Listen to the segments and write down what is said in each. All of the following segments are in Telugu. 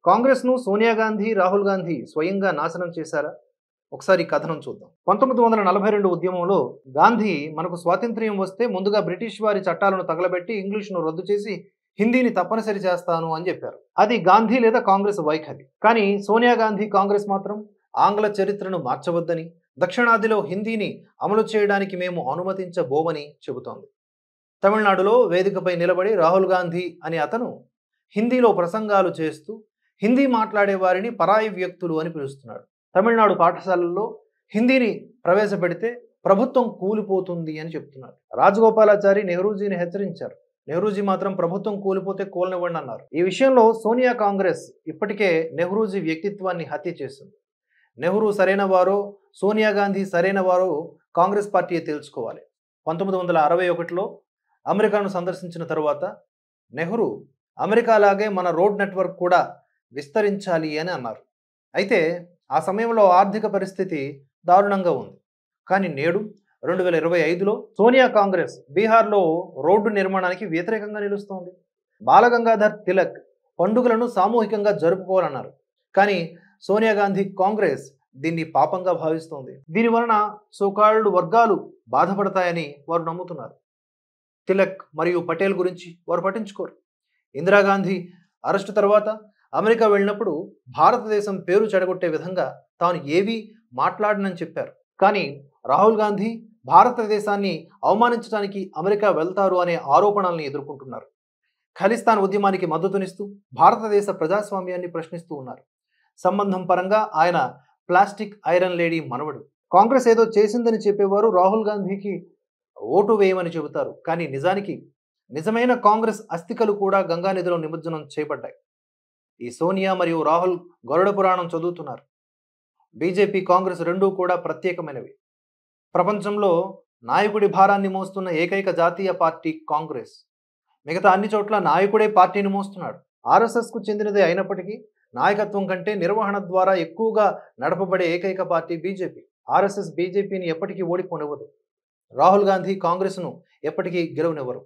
కాంగ్రెస్‌ను సోనియా గాంధీ, రాహుల్ గాంధీ స్వయంగా నాశనం చేశారా? ఒకసారి ఈ కథనం చూద్దాం. 1942 ఉద్యమంలో గాంధీ మనకు స్వాతంత్ర్యం వస్తే ముందుగా బ్రిటిష్ వారి చట్టాలను తగలబెట్టి ఇంగ్లీష్‌ను రద్దు చేసి హిందీని తప్పనిసరి చేస్తాను అని చెప్పారు. అది గాంధీ లేదా కాంగ్రెస్ వైఖరి. కానీ సోనియా గాంధీ కాంగ్రెస్ మాత్రం ఆంగ్ల చరిత్రను మార్చవద్దని, దక్షిణాదిలో హిందీని అమలు చేయడానికి మేము అనుమతించబోమని చెబుతోంది. తమిళనాడులో వేదికపై నిలబడి రాహుల్ గాంధీ అనే అతను హిందీలో ప్రసంగాలు చేస్తూ హిందీ మాట్లాడే వారిని పరాయి వ్యక్తులు అని పిలుస్తున్నాడు. తమిళనాడు పాఠశాలల్లో హిందీని ప్రవేశపెడితే ప్రభుత్వం కూలిపోతుంది అని చెప్తున్నాడు. రాజగోపాలాచారి నెహ్రూజీని హెచ్చరించారు. నెహ్రూజీ మాత్రం ప్రభుత్వం కూలిపోతే కూలనివ్వండి అన్నారు. ఈ విషయంలో సోనియా కాంగ్రెస్ ఇప్పటికే నెహ్రూజీ వ్యక్తిత్వాన్ని హత్య చేసింది. నెహ్రూ సరైన వారో సోనియా గాంధీ సరైన వారో కాంగ్రెస్ పార్టీ తెలుసుకోవాలి. 1961లో అమెరికాను సందర్శించిన తరువాత నెహ్రూ అమెరికాలాగే మన రోడ్ నెట్వర్క్ కూడా విస్తరించాలి అని అన్నారు. అయితే ఆ సమయంలో ఆర్థిక పరిస్థితి దారుణంగా ఉంది. కానీ నేడు 2025లో సోనియా కాంగ్రెస్ బీహార్లో రోడ్డు నిర్మాణానికి వ్యతిరేకంగా నిలుస్తోంది. బాలగంగాధర్ తిలక్ పండుగలను సామూహికంగా జరుపుకోవాలన్నారు. కానీ సోనియా గాంధీ కాంగ్రెస్ దీన్ని పాపంగా భావిస్తోంది. దీనివలన సోకాల్డ్ వర్గాలు బాధపడతాయని వారు నమ్ముతున్నారు. తిలక్ మరియు పటేల్ గురించి వారు పట్టించుకోరు. ఇందిరాగాంధీ అరెస్టు తర్వాత అమెరికా వెళ్ళినప్పుడు భారతదేశం పేరు చెడగొట్టే విధంగా తాను ఏవీ మాట్లాడనని చెప్పారు. కానీ రాహుల్ గాంధీ భారతదేశాన్ని అవమానించడానికి అమెరికా వెళ్తారు అనే ఆరోపణల్ని ఎదుర్కొంటున్నారు. ఖలిస్తాన్ ఉద్యమానికి మద్దతునిస్తూ భారతదేశ ప్రజాస్వామ్యాన్ని ప్రశ్నిస్తూ ఉన్నారు. సంబంధం పరంగా ఆయన ప్లాస్టిక్ ఐరన్ లేడీ మనవడు. కాంగ్రెస్ ఏదో చేసిందని చెప్పేవారు రాహుల్ గాంధీకి ఓటు వేయమని చెబుతారు. కానీ నిజానికి నిజమైన కాంగ్రెస్ అస్థికలు కూడా గంగానదిలో నిమజ్జనం చేయబడ్డాయి. ఈ సోనియా మరియు రాహుల్ గరుడ పురాణం చదువుతున్నారు. బీజేపీ కాంగ్రెస్ రెండూ కూడా ప్రత్యేకమైనవి. ప్రపంచంలో నాయకుడి భారాన్ని మోస్తున్న ఏకైక జాతీయ పార్టీ కాంగ్రెస్. మిగతా అన్ని చోట్ల నాయకుడే పార్టీని మోస్తున్నాడు. ఆర్ఎస్ఎస్కు చెందినదే అయినప్పటికీ నాయకత్వం కంటే నిర్వహణ ద్వారా ఎక్కువగా నడపబడే ఏకైక పార్టీ బీజేపీ. ఆర్ఎస్ఎస్ బీజేపీని ఎప్పటికీ ఓడిపోనివ్వదు. రాహుల్ గాంధీ కాంగ్రెస్ను ఎప్పటికీ గెలవనివ్వరు.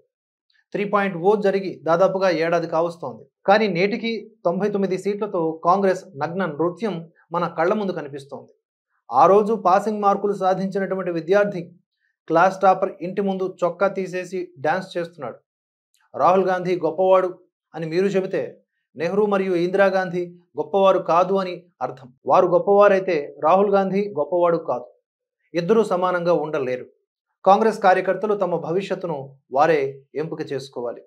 3.0 జరిగి దాదాపుగా ఏడాది కావస్తోంది. కానీ నేటికి 99 సీట్లతో కాంగ్రెస్ నగ్న నృత్యం మన కళ్ల ముందు కనిపిస్తోంది. ఆ రోజు పాసింగ్ మార్కులు సాధించినటువంటి విద్యార్థి క్లాస్ టాపర్ ఇంటి ముందు చొక్కా తీసేసి డ్యాన్స్ చేస్తున్నాడు. రాహుల్ గాంధీ గొప్పవాడు అని మీరు చెబితే నెహ్రూ మరియు ఇందిరాగాంధీ గొప్పవారు కాదు అని అర్థం. వారు గొప్పవారైతే రాహుల్ గాంధీ గొప్పవాడు కాదు. ఇద్దరూ సమానంగా ఉండలేరు. కాంగ్రెస్ కార్యకర్తలు తమ భవిష్యత్తును వారే ఎంపిక చేసుకోవాలి.